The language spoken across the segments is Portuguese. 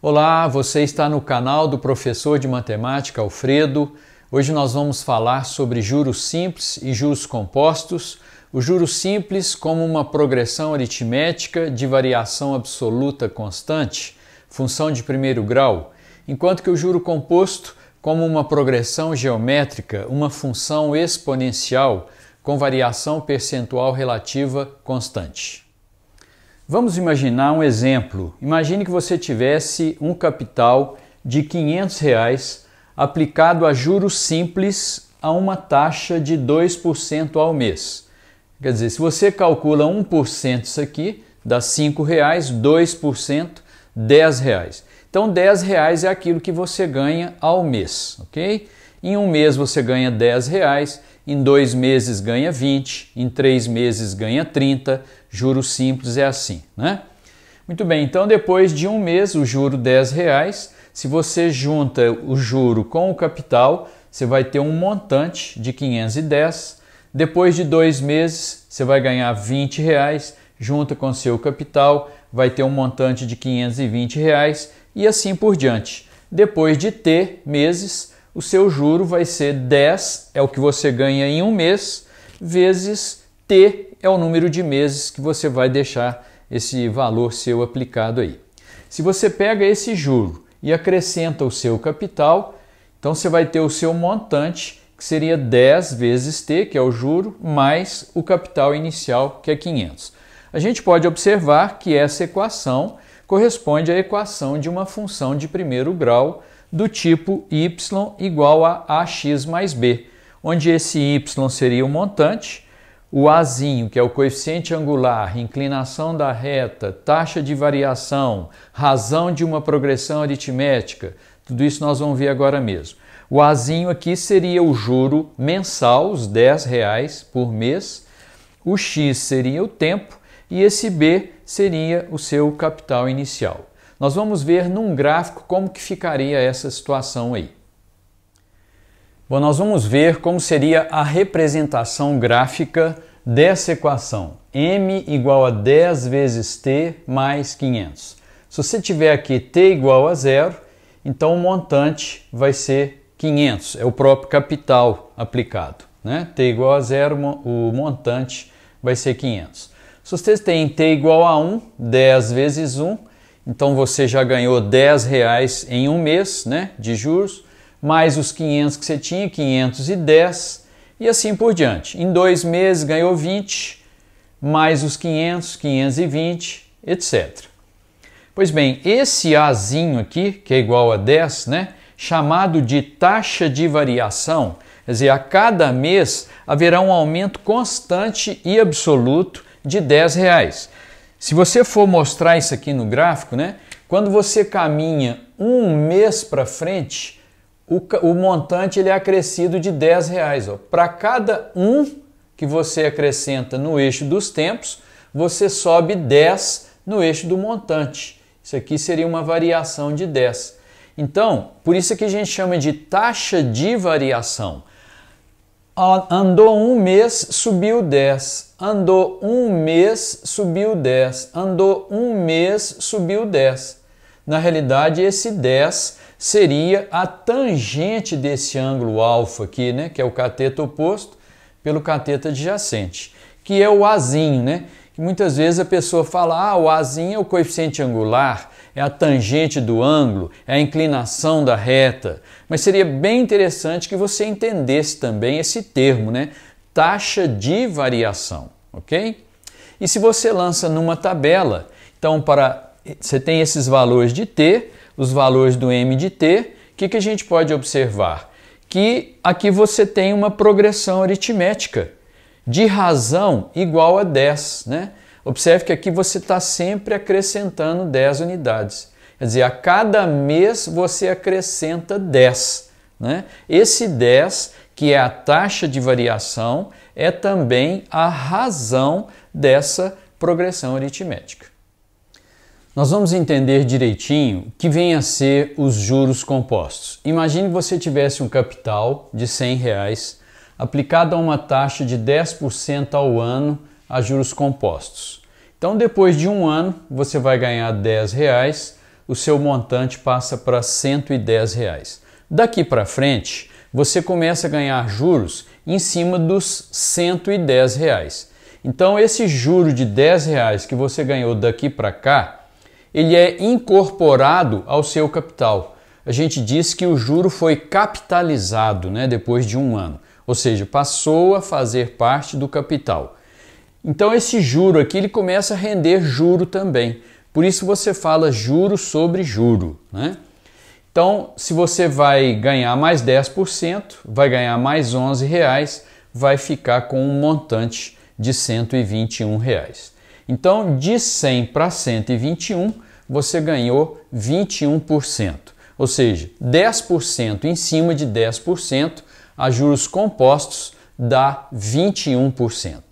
Olá, você está no canal do professor de matemática Alfredo. Hoje nós vamos falar sobre juros simples e juros compostos. O juros simples como uma progressão aritmética de variação absoluta constante, função de primeiro grau, enquanto que o juro composto como uma progressão geométrica, uma função exponencial com variação percentual relativa constante. Vamos imaginar um exemplo. Imagine que você tivesse um capital de R$500 aplicado a juros simples a uma taxa de 2% ao mês. Quer dizer, se você calcula 1% isso aqui, dá R$5, 2%, R$10. Então, R$10 é aquilo que você ganha ao mês, ok? Em um mês você ganha R$10, em 2 meses ganha 20, em 3 meses ganha 30, juros simples é assim, né? Muito bem, então depois de um mês o juro R$10, se você junta o juro com o capital, você vai ter um montante de 510, depois de 2 meses você vai ganhar R$20, junta com seu capital, vai ter um montante de R$520 e assim por diante. Depois de T meses, o seu juro vai ser 10, é o que você ganha em um mês, vezes T é o número de meses que você vai deixar esse valor seu aplicado aí. Se você pega esse juro e acrescenta o seu capital, então você vai ter o seu montante, que seria 10 vezes T, que é o juro, mais o capital inicial, que é 500. A gente pode observar que essa equação corresponde à equação de uma função de primeiro grau do tipo y igual a ax mais b, onde esse y seria o montante, o azinho, que é o coeficiente angular, inclinação da reta, taxa de variação, razão de uma progressão aritmética, tudo isso nós vamos ver agora mesmo. O azinho aqui seria o juro mensal, os R$10 por mês, o x seria o tempo e esse b seria o seu capital inicial. Nós vamos ver num gráfico como que ficaria essa situação aí. Bom, nós vamos ver como seria a representação gráfica dessa equação. M igual a 10 vezes T mais 500. Se você tiver aqui T igual a 0, então o montante vai ser 500, é o próprio capital aplicado, né? T igual a 0, o montante vai ser 500. Se vocês têm T igual a 1, 10 vezes 1, então você já ganhou R$10 em um mês, né, de juros, mais os 500 que você tinha, 510, e assim por diante. Em 2 meses ganhou 20, mais os 500, 520, etc. Pois bem, esse Azinho aqui, que é igual a 10, né, chamado de taxa de variação, quer dizer, a cada mês haverá um aumento constante e absoluto de R$10. Se você for mostrar isso aqui no gráfico, né, quando você caminha um mês para frente, o montante ele é acrescido de R$10. Para cada um que você acrescenta no eixo dos tempos, você sobe 10 no eixo do montante. Isso aqui seria uma variação de 10. Então, por isso que a gente chama de taxa de variação. Andou um mês, subiu 10. Andou um mês, subiu 10. Andou um mês, subiu 10. Na realidade, esse 10 seria a tangente desse ângulo alfa aqui, né, que é o cateto oposto, pelo cateto adjacente, que é o Azinho, né? Que muitas vezes a pessoa fala, o Azinho é o coeficiente angular, é a tangente do ângulo, é a inclinação da reta. Mas seria bem interessante que você entendesse também esse termo, né? Taxa de variação, ok? E se você lança numa tabela, então você tem esses valores de t, os valores do m de t, o que a gente pode observar? Que aqui você tem uma progressão aritmética de razão igual a 10, né? Observe que aqui você está sempre acrescentando 10 unidades. Quer dizer, a cada mês você acrescenta 10, né? Esse 10, que é a taxa de variação, é também a razão dessa progressão aritmética. Nós vamos entender direitinho o que vem a ser os juros compostos. Imagine que você tivesse um capital de R$100 aplicado a uma taxa de 10% ao ano a juros compostos. Então, depois de um ano, você vai ganhar R$10, o seu montante passa para R$ 110. Daqui para frente, você começa a ganhar juros em cima dos R$ 110. Então, esse juro de R$ 10 que você ganhou daqui para cá, ele é incorporado ao seu capital. A gente diz que o juro foi capitalizado, né, depois de um ano, ou seja, passou a fazer parte do capital. Então, esse juro aqui ele começa a render juro também. Por isso você fala juro sobre juro, né? Então, se você vai ganhar mais 10%, vai ganhar mais R$ 11, vai ficar com um montante de R$ 121. Então, de 100 para 121, você ganhou 21%. Ou seja, 10% em cima de 10%, a juros compostos dá 21%.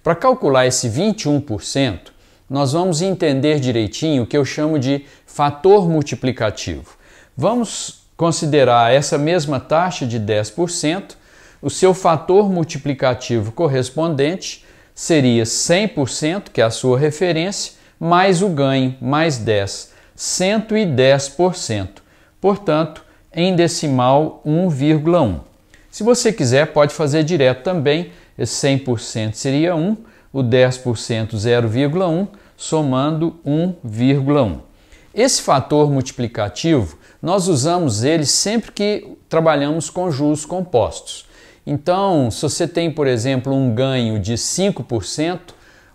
Para calcular esse 21%, nós vamos entender direitinho o que eu chamo de fator multiplicativo. Vamos considerar essa mesma taxa de 10%, o seu fator multiplicativo correspondente seria 100%, que é a sua referência, mais o ganho, mais 10, 110%. Portanto, em decimal 1,1. Se você quiser, pode fazer direto também. Esse 100% seria 1, o 10% 0,1, somando 1,1. Esse fator multiplicativo, nós usamos ele sempre que trabalhamos com juros compostos. Então, se você tem, por exemplo, um ganho de 5%,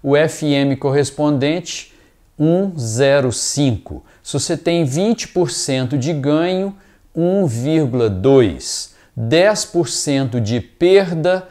o FM correspondente 1,05. Se você tem 20% de ganho, 1,2. 10% de perda,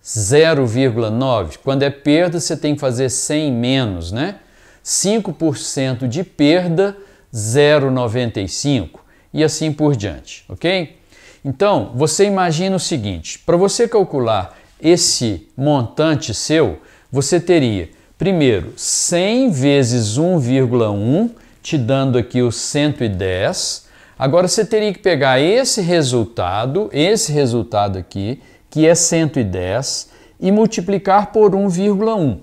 0,9. Quando é perda, você tem que fazer 100 menos, né? 5% de perda, 0,95 e assim por diante, ok? Então, você imagina o seguinte, para você calcular esse montante seu, você teria, primeiro, 100 vezes 1,1, te dando aqui os 110. Agora, você teria que pegar esse resultado aqui, que é 110, e multiplicar por 1,1.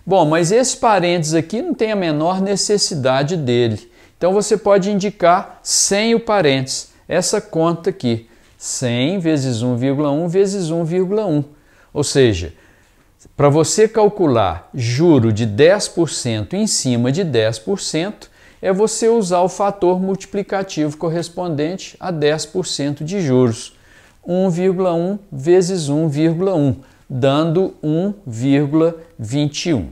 Bom, mas esse parênteses aqui não tem a menor necessidade dele. Então, você pode indicar sem o parênteses, essa conta aqui, 100 vezes 1,1 vezes 1,1. Ou seja, para você calcular juro de 10% em cima de 10%, é você usar o fator multiplicativo correspondente a 10% de juros. 1,1 vezes 1,1, dando 1,21.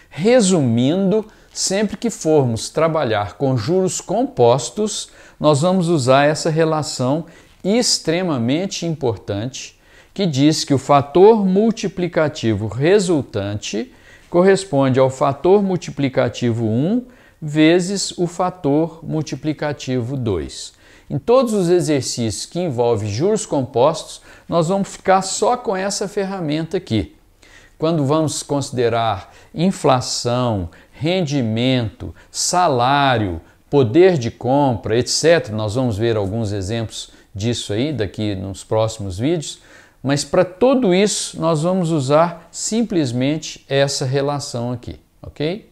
Resumindo, sempre que formos trabalhar com juros compostos, nós vamos usar essa relação extremamente importante que diz que o fator multiplicativo resultante corresponde ao fator multiplicativo 1 vezes o fator multiplicativo 2. Em todos os exercícios que envolvem juros compostos, nós vamos ficar só com essa ferramenta aqui. Quando vamos considerar inflação, rendimento, salário, poder de compra, etc., nós vamos ver alguns exemplos disso aí daqui nos próximos vídeos, mas para tudo isso nós vamos usar simplesmente essa relação aqui, ok?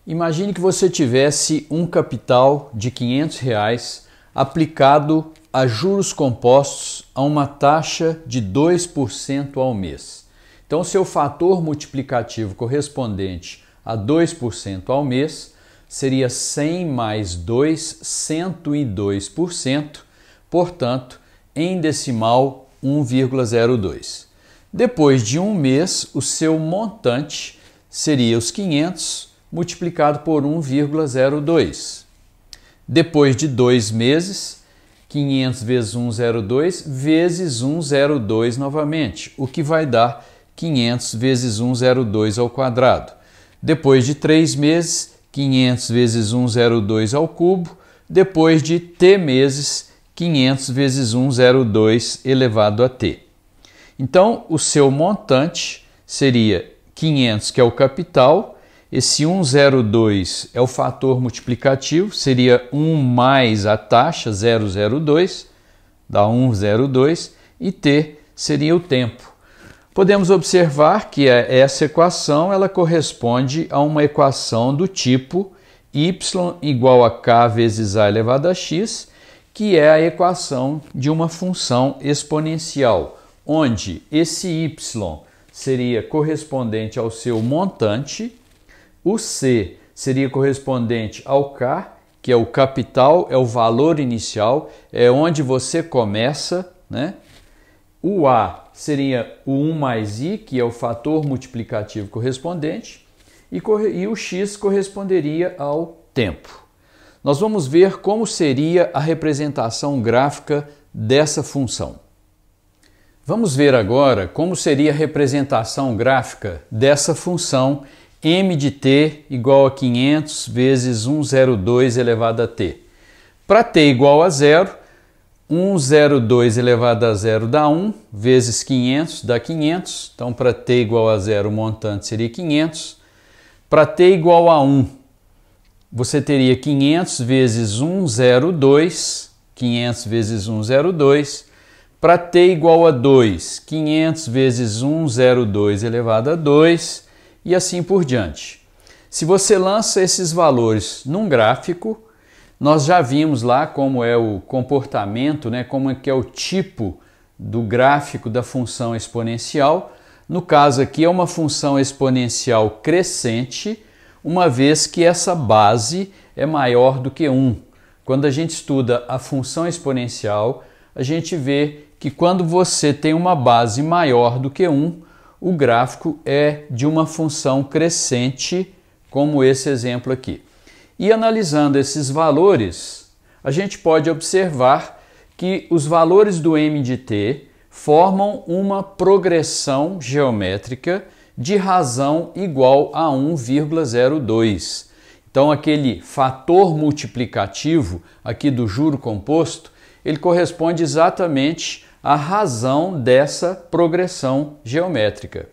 Imagine que você tivesse um capital de R$ 500 aplicado a juros compostos a uma taxa de 2% ao mês. Então, seu fator multiplicativo correspondente a 2% ao mês seria 100 mais 2, 102%, portanto, em decimal 1,02. Depois de um mês, o seu montante seria os 500 multiplicado por 1,02. Depois de 2 meses, 500 vezes 1,02 vezes 1,02 novamente, o que vai dar 500 vezes 1,02 ao quadrado. Depois de 3 meses, 500 vezes 1,02 ao cubo. Depois de t meses, 500 vezes 1,02 elevado a t. Então, o seu montante seria 500, que é o capital. Esse 1,02 é o fator multiplicativo, seria 1 mais a taxa, 0,02, dá 1,02, e t seria o tempo. Podemos observar que essa equação ela corresponde a uma equação do tipo y igual a k vezes a elevado a x, que é a equação de uma função exponencial, onde esse y seria correspondente ao seu montante, o c seria correspondente ao k, que é o capital, é o valor inicial, é onde você começa, né? O a seria o 1 mais i, que é o fator multiplicativo correspondente, e o x corresponderia ao tempo. Nós vamos ver como seria a representação gráfica dessa função. Vamos ver agora como seria a representação gráfica dessa função m de t igual a 500 vezes 102 elevado a t. Para t igual a 0, 102 elevado a 0 dá 1, vezes 500 dá 500. Então, para t igual a 0, o montante seria 500. Para t igual a 1, você teria 500 vezes 102, 500 vezes 102. Para t igual a 2, 500 vezes 102 elevado a 2, e assim por diante. Se você lança esses valores num gráfico, nós já vimos lá como é o comportamento, né, como é que é o tipo do gráfico da função exponencial. No caso aqui é uma função exponencial crescente, uma vez que essa base é maior do que 1. Quando a gente estuda a função exponencial, a gente vê que quando você tem uma base maior do que 1, o gráfico é de uma função crescente, como esse exemplo aqui. E analisando esses valores, a gente pode observar que os valores do m de t formam uma progressão geométrica de razão igual a 1,02. Então, aquele fator multiplicativo aqui do juro composto, ele corresponde exatamente à razão dessa progressão geométrica.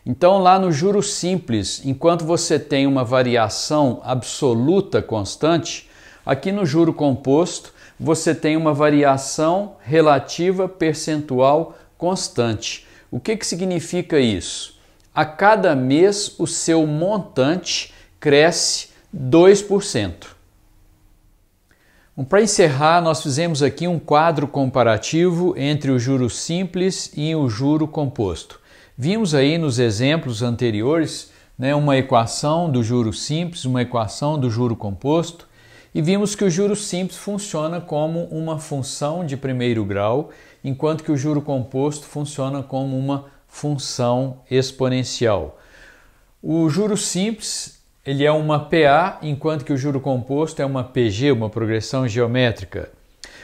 Então, lá no juro simples, enquanto você tem uma variação absoluta constante, aqui no juro composto, você tem uma variação relativa percentual constante. O que significa isso? A cada mês, o seu montante cresce 2%. Para encerrar, nós fizemos aqui um quadro comparativo entre o juro simples e o juro composto. Vimos aí nos exemplos anteriores, né, uma equação do juro simples, uma equação do juro composto, e vimos que o juro simples funciona como uma função de primeiro grau, enquanto que o juro composto funciona como uma função exponencial. O juro simples ele é uma PA, enquanto que o juro composto é uma PG, uma progressão geométrica.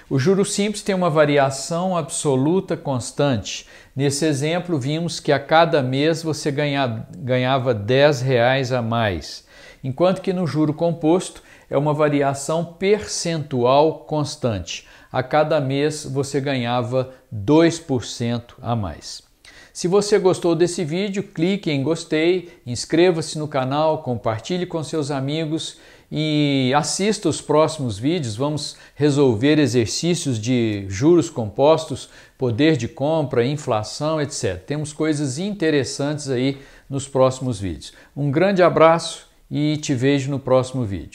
O juro simples tem uma variação absoluta constante. Nesse exemplo, vimos que a cada mês você ganhava R$10 a mais, enquanto que no juro composto é uma variação percentual constante. A cada mês você ganhava 2% a mais. Se você gostou desse vídeo, clique em gostei, inscreva-se no canal, compartilhe com seus amigos e assista os próximos vídeos. Vamos resolver exercícios de juros compostos, poder de compra, inflação, etc. Temos coisas interessantes aí nos próximos vídeos. Um grande abraço e te vejo no próximo vídeo.